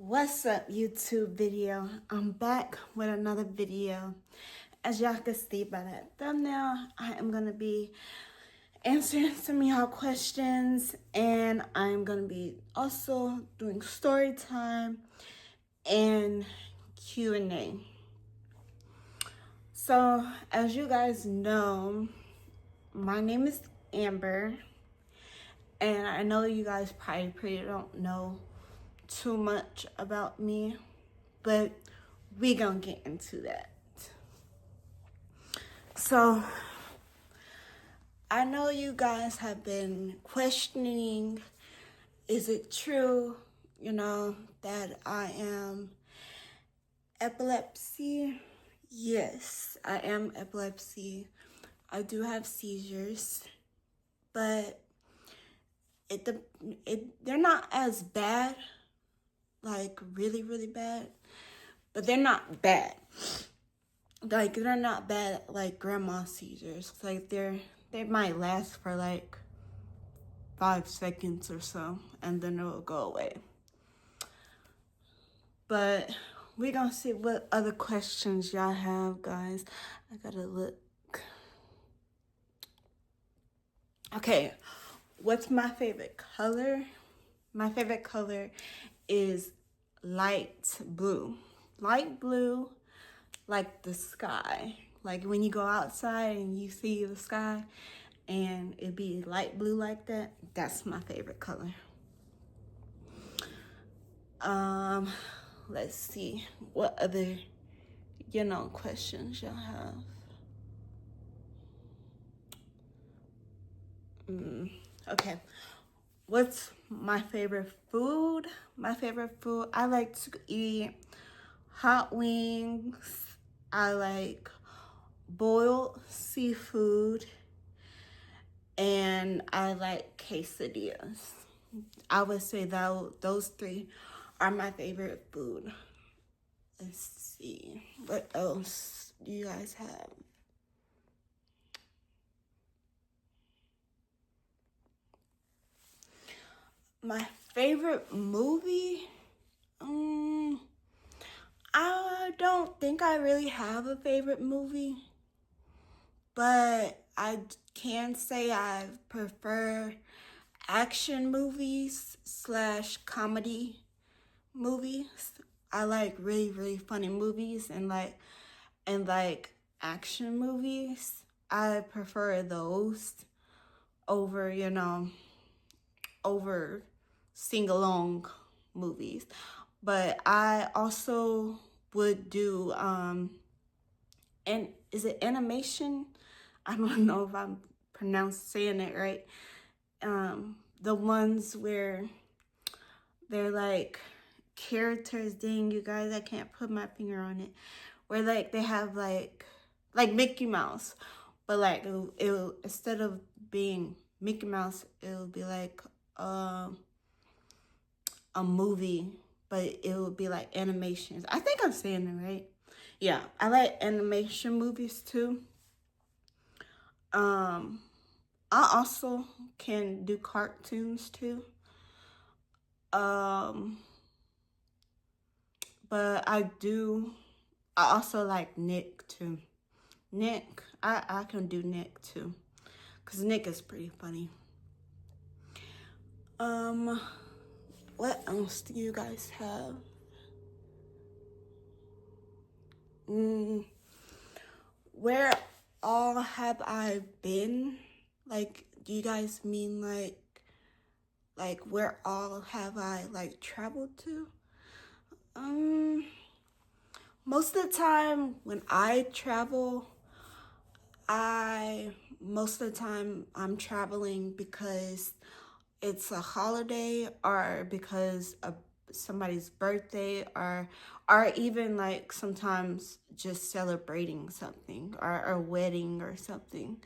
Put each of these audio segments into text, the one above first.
What's up, YouTube video? I'm back with another video. As y'all can see by that thumbnail, I am going to be answering some of y'all questions, and I'm going to be also doing story time and Q&A. So, as you guys know, my name is Amber, and I know you guys probably don't know too much about me, but we gonna get into that. So I know you guys have been questioning, is it true, that I am epilepsy? Yes, I am epilepsy. I do have seizures, but they're not as bad, like really bad, but they're not bad. Like, they're not bad like grandma seizures. Like, they might last for like 5 seconds or so, and then it will go away. But we're gonna see what other questions y'all have, guys. I gotta look. Okay, what's my favorite color? My favorite color is light blue. Light blue, like the sky. Like when you go outside and you see the sky and it be light blue like that, that's my favorite color. Let's see what other, questions y'all have. Okay, what's my favorite food? My favorite food, I like to eat hot wings. I like boiled seafood, and I like quesadillas. I would say that those three are my favorite food. Let's see, what else do you guys have? My favorite movie? I don't think I really have a favorite movie, but I can say I prefer action movies / comedy movies. I like really funny movies and action movies. I prefer those over, over sing-along movies. But I also would do and is it animation? I don't know if I'm saying it right. The ones where they're like characters, dang you guys, I can't put my finger on it, where like they have like Mickey Mouse, but like it'll instead of being Mickey Mouse, it'll be like a movie, but it would be like animations. I think I'm saying it right. Yeah, I like animation movies too. I also can do cartoons too. But I also like Nick too. Nick, I can do Nick too, because Nick is pretty funny. What else do you guys have? Where all have I been? Like, do you guys mean like where all have I like traveled to? Most of the time when I travel, most of the time I'm traveling because it's a holiday or because of somebody's birthday or even like sometimes just celebrating something or a wedding or something.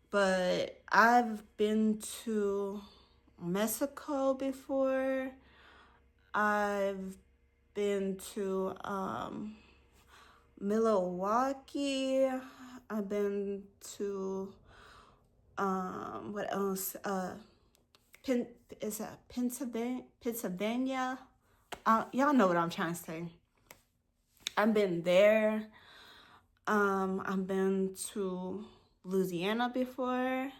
But I've been to Mexico before. I've been to Milwaukee. I've been to what else? Pennsylvania. y'all know what I'm trying to say. I've been there. I've been to Louisiana before.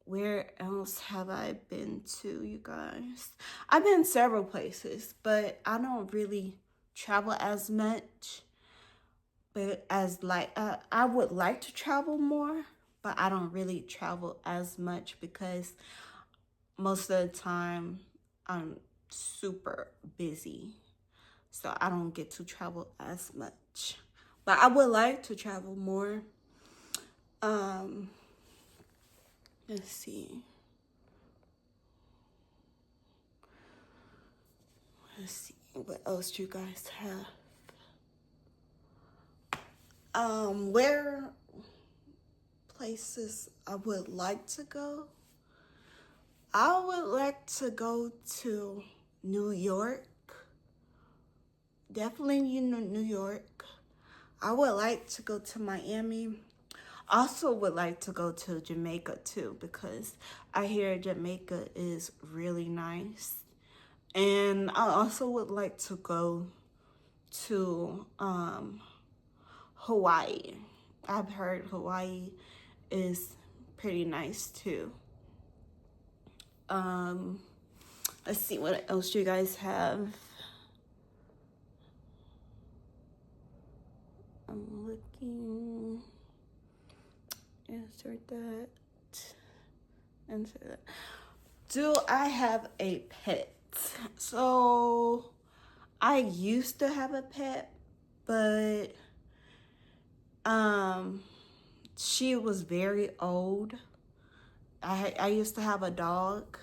Where else have I been to, you guys? I've been several places, but I don't really travel as much. But I would like to travel more, but I don't really travel as much because most of the time I'm super busy. So I don't get to travel as much. But I would like to travel more. Let's see. Let's see what else you guys have. Where places I would like to go? I would like to go to New York. Definitely, New York. I would like to go to Miami. Also would like to go to Jamaica too, because I hear Jamaica is really nice. And I also would like to go to Hawaii. I've heard Hawaii is pretty nice too. Let's see what else you guys have. I'm looking. Answer that. Do I have a pet? So I used to have a pet, but she was very old. I used to have a dog,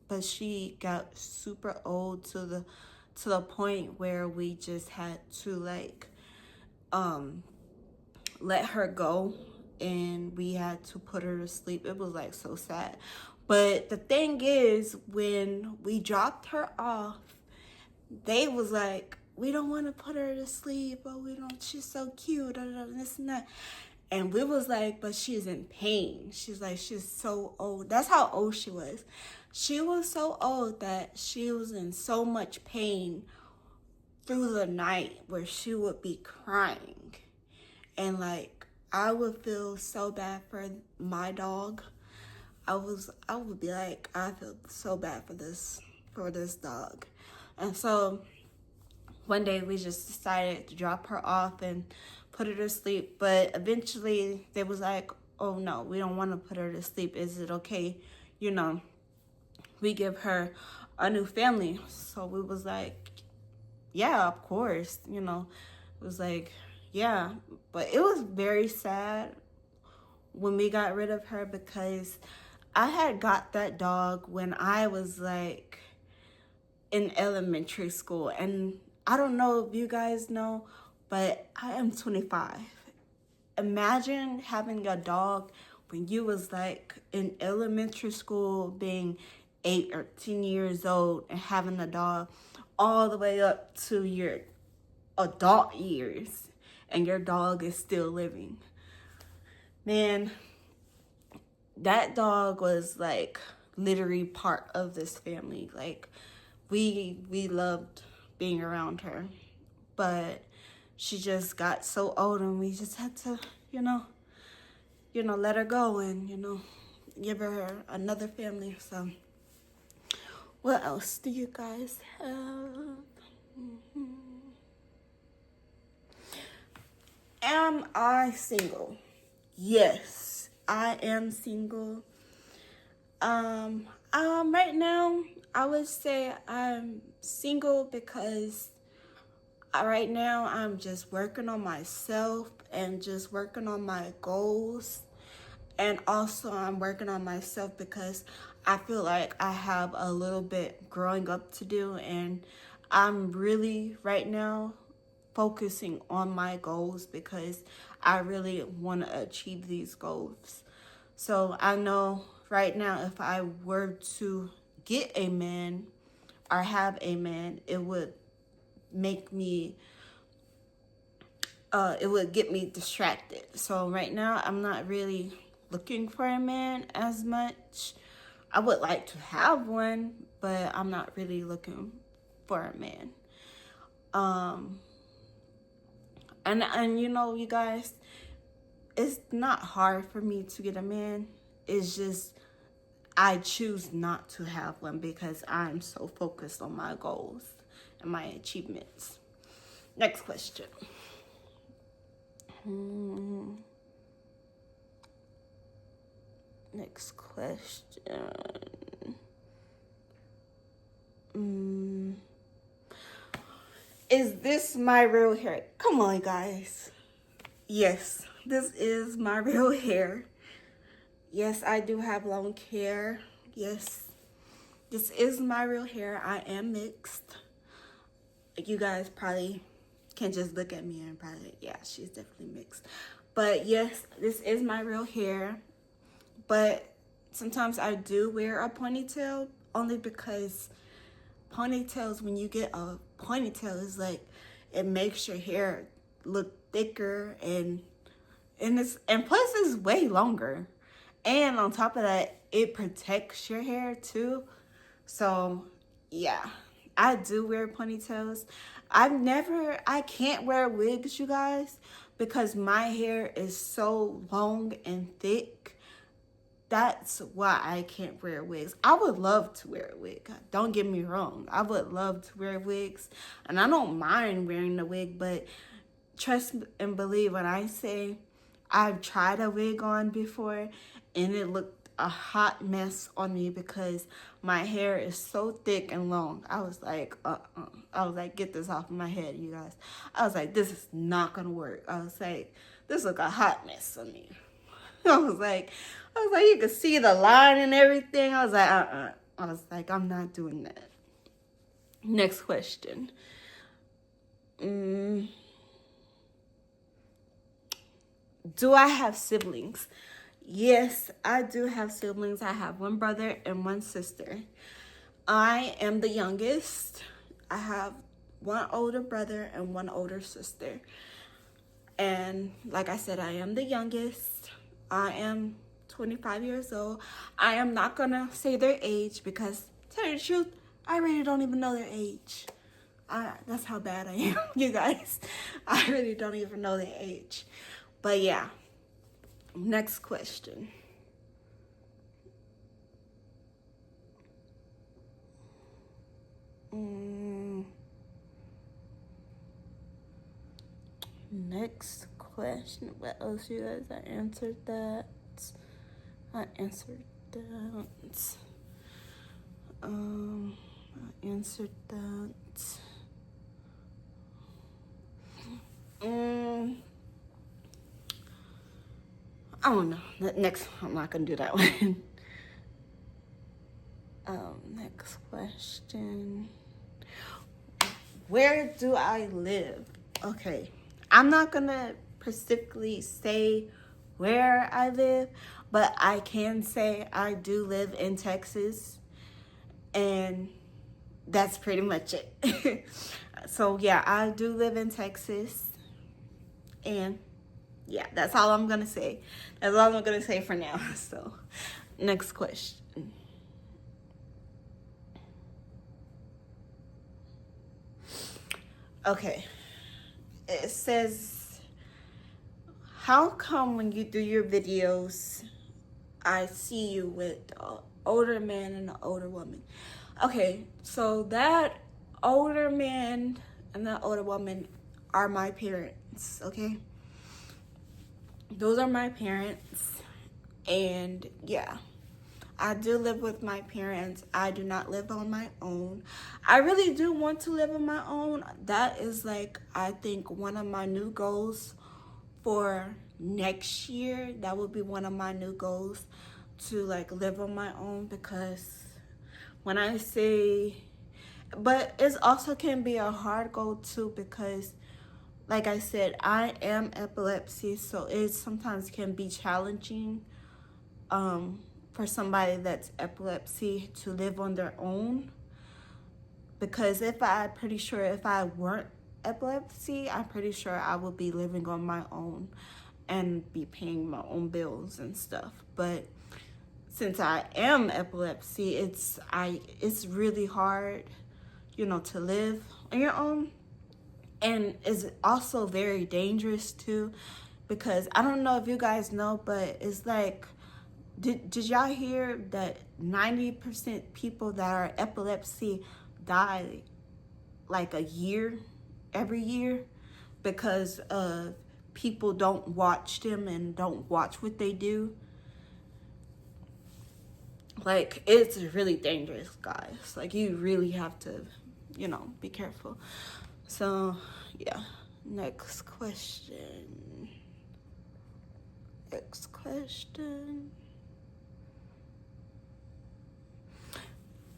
but she got super old to the point where we just had to let her go, and we had to put her to sleep. It was like so sad. But the thing is, when we dropped her off, they was like, we don't want to put her to sleep, but we don't, she's so cute, this and that. And we was like, but she's in pain. She's like, she's so old. That's how old she was. She was so old that she was in so much pain through the night where she would be crying. And like, I would feel so bad for my dog. I would be like, I feel so bad for this dog. And so one day we just decided to drop her off and put her to sleep. But eventually they was like, oh no, we don't want to put her to sleep. Is it okay? We give her a new family. So we was like, yeah, of course. It was like, yeah. But it was very sad when we got rid of her, because I had got that dog when I was like in elementary school. And I don't know if you guys know, but I am 25. Imagine having a dog when you was like in elementary school, being 8 or 10 years old, and having a dog all the way up to your adult years, and your dog is still living. Man, that dog was like literally part of this family. Like, we loved being around her, but she just got so old, and we just had to, let her go, and give her another family. So what else do you guys have? Am I single? Yes, I am single. Right now, I would say I'm single because right now I'm just working on myself and just working on my goals. And also I'm working on myself because I feel like I have a little bit growing up to do, and I'm really right now focusing on my goals because I really want to achieve these goals. So I know right now, if I were to get a man or have a man, it would make me it would get me distracted. So right now I'm not really looking for a man as much. I would like to have one, but I'm not really looking for a man. And you know, you guys, it's not hard for me to get a man. It's just I choose not to have one because I'm so focused on my goals and my achievements. Next question. Next question. Is this my real hair? Come on, guys. Yes, this is my real hair. Yes, I do have long hair. Yes, this is my real hair. I am mixed. You guys probably can just look at me and probably, yeah, she's definitely mixed. But yes, this is my real hair. But sometimes I do wear a ponytail only because ponytails, when you get a ponytail, is like it makes your hair look thicker and plus it's way longer. And on top of that, it protects your hair too. So yeah, I do wear ponytails. I can't wear wigs, you guys, because my hair is so long and thick. That's why I can't wear wigs. I would love to wear a wig. Don't get me wrong. I would love to wear wigs. And I don't mind wearing the wig, but trust and believe when I say I've tried a wig on before and it looked a hot mess on me because my hair is so thick and long. I was like, I was like, get this off of my head, you guys. I was like, this is not gonna work. I was like, this look a hot mess on me. I was like, you could see the line and everything. I was like, I was like, I'm not doing that. Next question. Do I have siblings? Yes, I do have siblings. I have one brother and one sister. I am the youngest. I have one older brother and one older sister. And like I said, I am the youngest. I am 25 years old. I am not gonna say their age because, to tell you the truth, I really don't even know their age. That's how bad I am, you guys. I really don't even know their age. But yeah, next question. Next question. What else, you guys? I answered that. I answered that. I don't know. Next, I'm not gonna do that one. Next question. Where do I live? Okay, I'm not gonna specifically say where I live, but I can say I do live in Texas, and that's pretty much it. So yeah, I do live in Texas, and yeah, that's all I'm gonna say. That's all I'm gonna say for now. So next question. Okay, it says, how come when you do your videos I see you with an older man and an older woman? Okay, so that older man and that older woman are my parents, okay? Those are my parents, and yeah, I do live with my parents. I do not live on my own. I really do want to live on my own. That is like, I think, one of my new goals for next year. That would be one of my new goals, to like live on my own, because when I say, but it also can be a hard goal too, because like I said, I am epilepsy, so it sometimes can be challenging for somebody that's epilepsy to live on their own. Because pretty sure if I weren't epilepsy, I'm pretty sure I would be living on my own and be paying my own bills and stuff. But since I am epilepsy, it's really hard, to live on your own. And it's also very dangerous too, because I don't know if you guys know, but it's like, did y'all hear that 90% people that are epilepsy die like every year, because people don't watch them and don't watch what they do? Like, it's really dangerous, guys. Like, you really have to, be careful. So, yeah. Next question.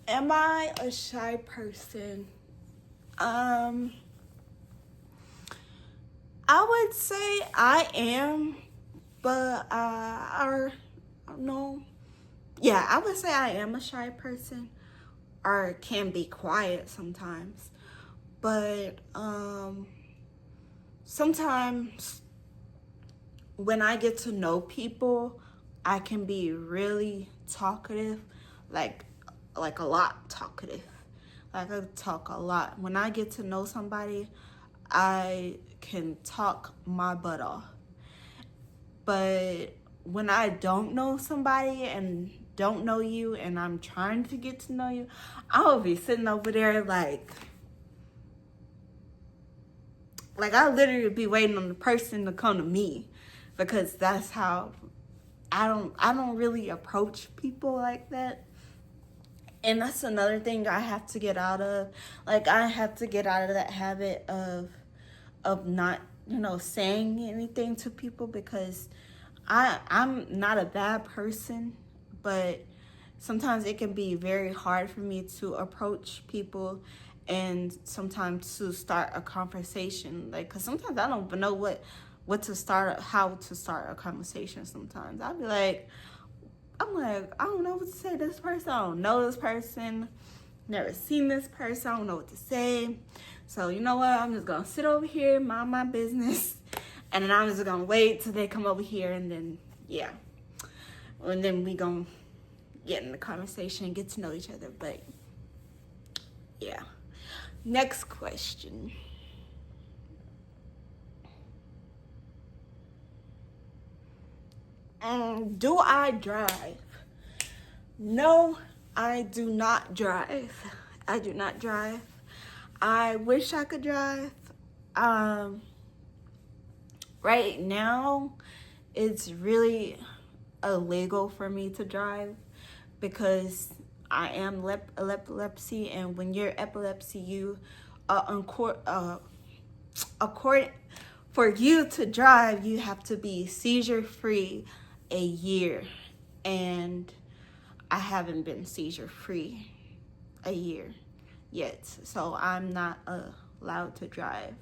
Am I a shy person? I would say I am, but I don't know. Yeah, I would say I am a shy person, or can be quiet sometimes. But sometimes when I get to know people, I can be really talkative, like a lot talkative. Like, I talk a lot. When I get to know somebody, I can talk my butt off. But when I don't know somebody and don't know you and I'm trying to get to know you, I'll be sitting over there like I literally be waiting on the person to come to me, because that's how I don't really approach people like that. And that's another thing I have to get out of. Like, I have to get out of that habit of not, saying anything to people, because I'm not a bad person, but sometimes it can be very hard for me to approach people and sometimes to start a conversation. Like, because sometimes I don't know how to start a conversation sometimes. I'm like, I don't know what to say to this person. I don't know this person. Never seen this person. I don't know what to say. So, you know what? I'm just going to sit over here, mind my business. And then I'm just going to wait till they come over here. And then, yeah. And then we going to get in the conversation and get to know each other. But, yeah. Next question. Do I drive? No, I do not drive. I do not drive. I wish I could drive. Right now, it's really illegal for me to drive, because I am epilepsy, and when you're epilepsy, you for you to drive, you have to be seizure free a year, and I haven't been seizure free a year yet, so I'm not allowed to drive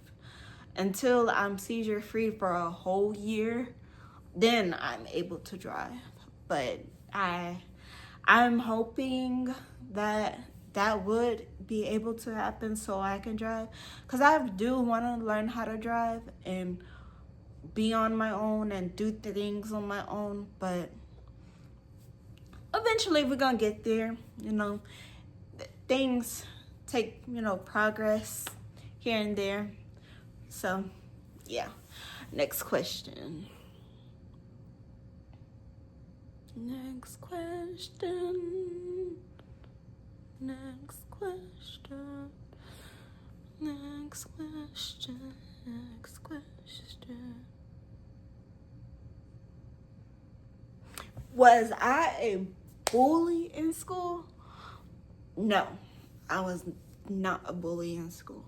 until I'm seizure free for a whole year. Then I'm able to drive. But I'm hoping that would be able to happen so I can drive, because I do want to learn how to drive and be on my own and do things on my own. But eventually we're gonna get there. Things take progress here and there. So yeah. Next question. Next question. Next question. Next question. Next question. Was I a bully in school? No, I was not a bully in school.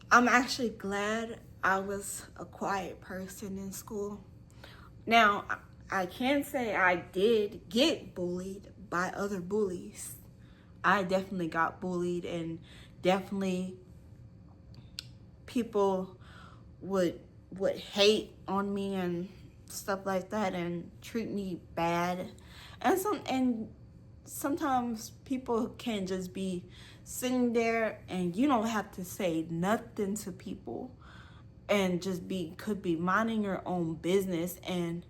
I'm actually glad I was a quiet person in school. Now, I can say I did get bullied by other bullies. I definitely got bullied, and definitely people would hate on me and stuff like that and treat me bad. And sometimes people can just be sitting there and you don't have to say nothing to people, and just could be minding your own business, and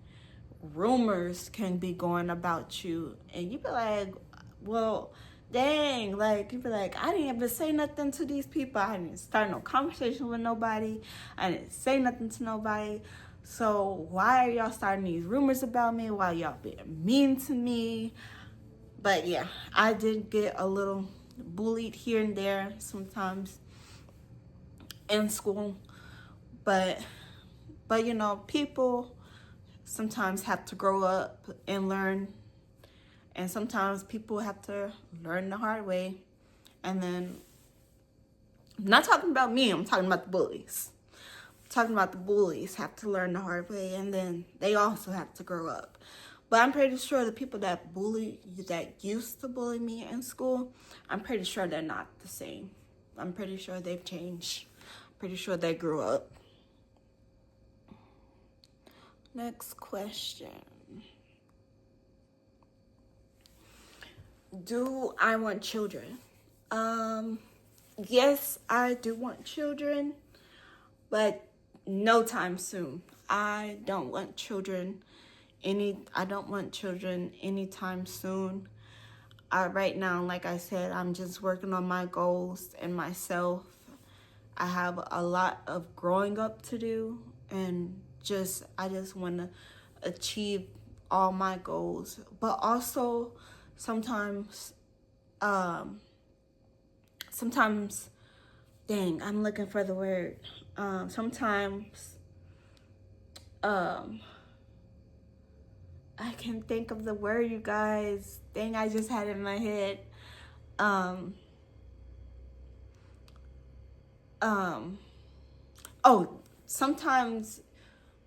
rumors can be going about you, and you be like, well, dang, like, you be like, I didn't even say nothing to these people. I didn't start no conversation with nobody. I didn't say nothing to nobody. So why are y'all starting these rumors about me? Why y'all being mean to me? But yeah, I did get a little bullied here and there sometimes in school. But you know, people sometimes have to grow up and learn, and sometimes people have to learn the hard way. And then, I'm not talking about me, I'm talking about the bullies. I'm talking about the bullies have to learn the hard way, and then they also have to grow up. But I'm pretty sure the people that used to bully me in school, I'm pretty sure they're not the same. I'm pretty sure they've changed. I'm pretty sure they grew up. Next question. Do I want children? Yes, I do want children, but no time soon. I don't want children anytime soon. Right now, like I said, I'm just working on my goals and myself. I have a lot of growing up to do, and I just want to achieve all my goals. But also sometimes dang, I'm looking for the word. Sometimes I can think of the word, you guys. Dang, I just had it in my head. Sometimes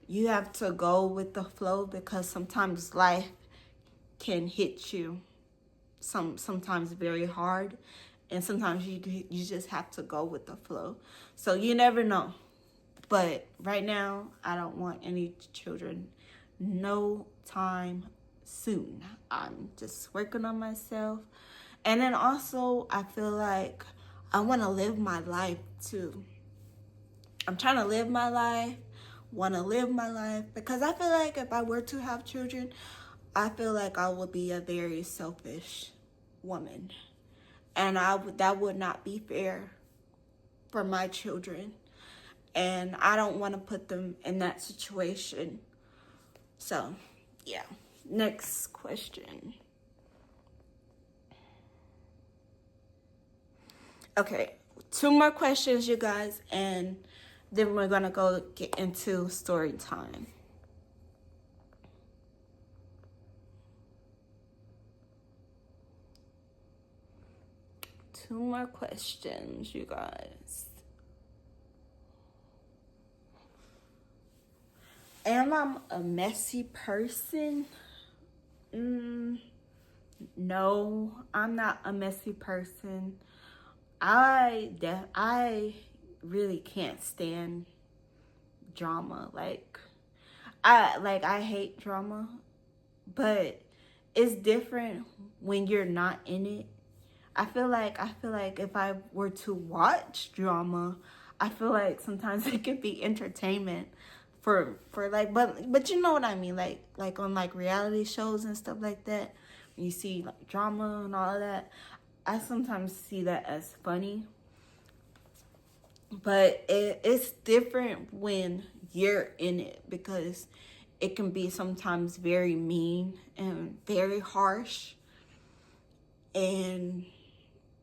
you have to go with the flow, because sometimes life can hit you sometimes very hard, and sometimes you just have to go with the flow. So you never know. But right now, I don't want any children. No time soon. I'm just working on myself. And then also, I feel like I want to live my life too. I'm trying to live my life, because I feel like if I were to have children, I feel like I would be a very selfish woman. And that would not be fair for my children. And I don't want to put them in that situation. So, yeah. Next question. Okay, 2 more questions, you guys, and then we're gonna go get into story time. Two more questions, you guys. Am I a messy person? No, I'm not a messy person. I really can't stand drama. I hate drama, but it's different when you're not in it. I feel like if I were to watch drama, I feel like sometimes it could be entertainment for like, but you know what I mean, like on like reality shows and stuff like that. When you see like drama and all of that, I sometimes see that as funny. But it's different when you're in it, because it can be sometimes very mean and very harsh. And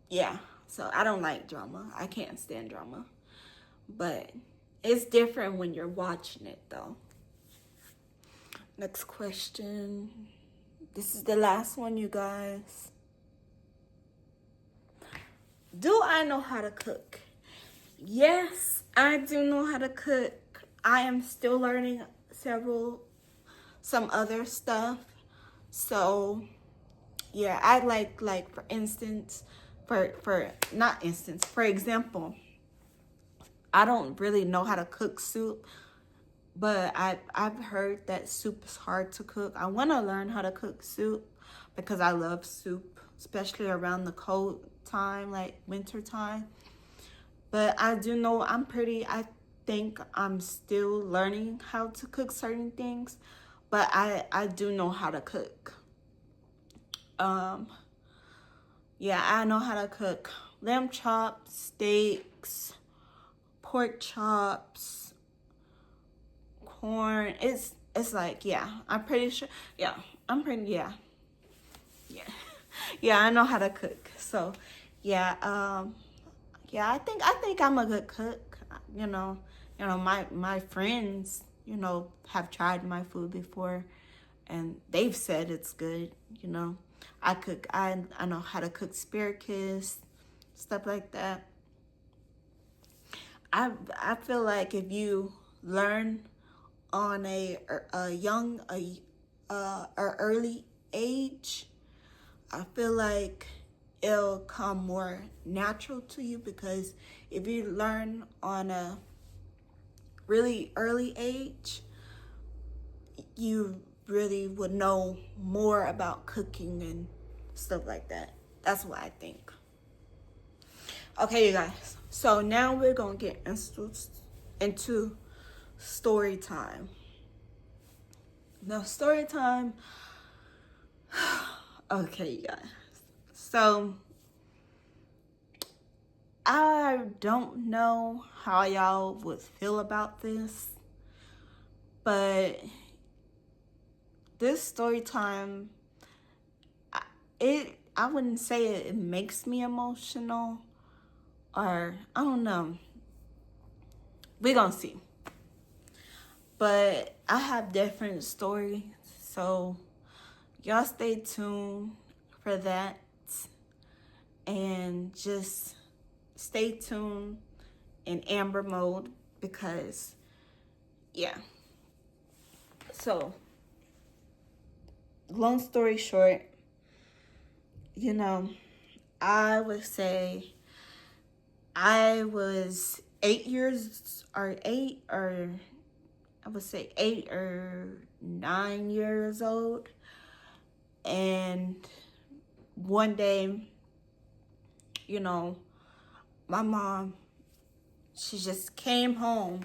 yeah, so I don't like drama. I can't stand drama. But it's different when you're watching it, though. Next question. This is the last one, you guys. Do I know how to cook? Yes, I do know how to cook. I am still learning some other stuff. So yeah, I like for instance, for example, I don't really know how to cook soup, but I've heard that soup is hard to cook. I want to learn how to cook soup because I love soup, especially around the cold time, like winter time. But I do know I think I'm still learning how to cook certain things, but I do know how to cook. Yeah, I know how to cook lamb chops, steaks, pork chops, corn. It's like, yeah, I'm pretty sure. Yeah, yeah, yeah. I know how to cook. So, yeah, yeah. I think I'm a good cook. My friends, have tried my food before, and they've said it's good. I cook. I know how to cook asparagus, stuff like that. I feel like if you learn on a young or early age, I feel like it'll come more natural to you, because if you learn on a really early age, you really would know more about cooking and stuff like that. That's what I think. Okay, you guys. So now we're gonna get into story time. Now, story time. Okay, you guys. So I don't know how y'all would feel about this, but this story time, I wouldn't say it makes me emotional, or I don't know. We're gonna see. But I have different stories, so y'all stay tuned for that, and just stay tuned in Amber mode, because yeah. So long story short, I would say I was 8 or 9 years old. And one day, my mom, she just came home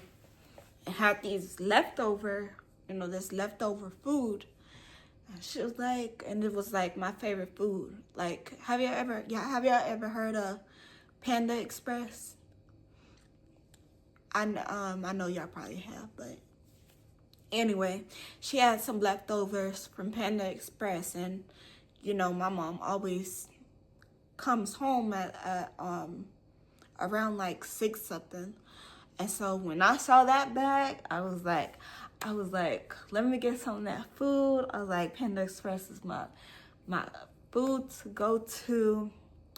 and had this leftover food. And she was like, and it was like my favorite food. Like, have y'all ever heard of Panda Express? I know y'all probably have, but anyway, she had some leftovers from Panda Express, and my mom always comes home at around like 6 something. And so when I saw that bag, I was like, let me get some of that food. I was like, Panda Express is my food to go to.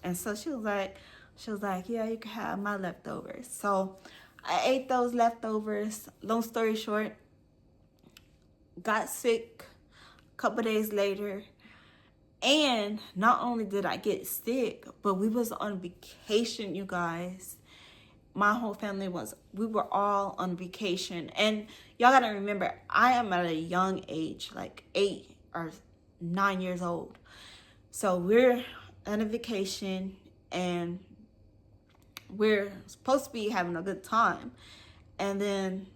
And so she was like, yeah, you can have my leftovers. So I ate those leftovers. Long story short, got sick a couple days later. And not only did I get sick, but we was on vacation, you guys. My whole family we were all on vacation. And y'all gotta remember, I am at a young age, like 8 or 9 years old. So we're on a vacation, and we're supposed to be having a good time. And then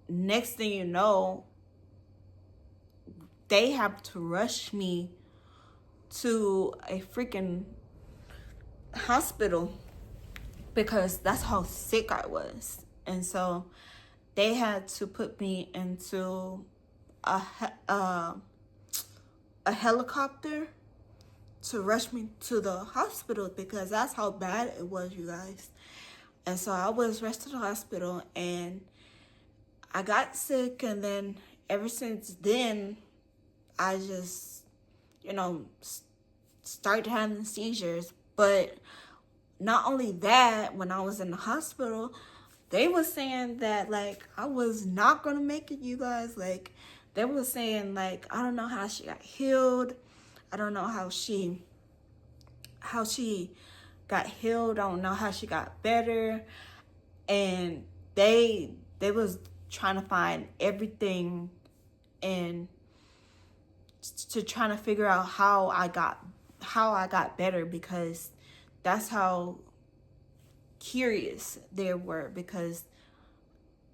next thing you know, they have to rush me to a freaking hospital, because that's how sick I was. And so they had to put me into a helicopter to rush me to the hospital, because that's how bad it was, you guys. And so I was rushed to the hospital, and I got sick. And then ever since then, I just, started having seizures. But not only that, when I was in the hospital, they were saying that, like, I was not going to make it, you guys. Like, they were saying, like, I don't know how she got healed. I don't know how she got healed. I don't know how she got better. And they was trying to find everything, and to trying to figure out how I got better, because that's how curious they were, because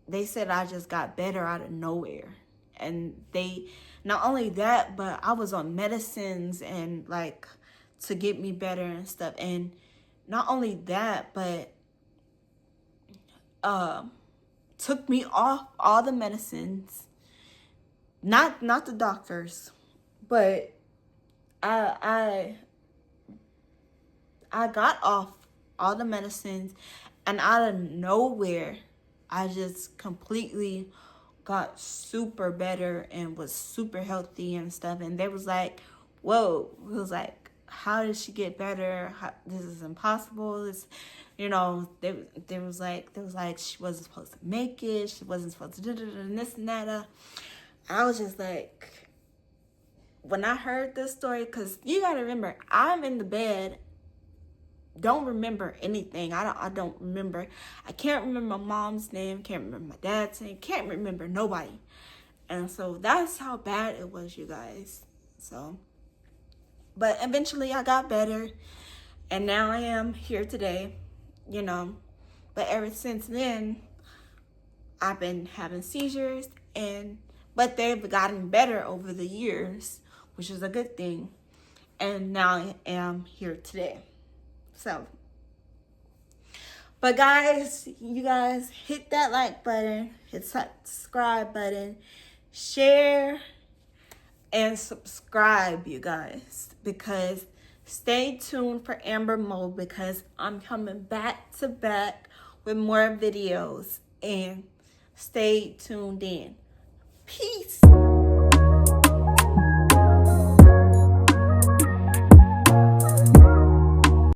they said I just got better out of nowhere. And they, not only that, but I was on medicines and like to get me better and stuff. And not only that, but took me off all the medicines. Not the doctors, but I got off all the medicines, and out of nowhere, I just completely got super better and was super healthy and stuff. And they was like, whoa, it was like, how did she get better? This is impossible. This, you know, they was like she wasn't supposed to make it. She wasn't supposed to do this and that. I was just like, when I heard this story, because you gotta remember, I'm in the bed, don't remember anything. I don't remember. I can't remember my mom's name, can't remember my dad's name, can't remember nobody. And so that's how bad it was, you guys. So, but eventually I got better, and now I am here today, you know. But ever since then, I've been having seizures, but they've gotten better over the years, which is a good thing. And now I am here today. So, but guys, you guys hit that like button, hit that subscribe button, share, and subscribe, you guys, because stay tuned for Amber Mode, because I'm coming back to back with more videos, and stay tuned in. Peace.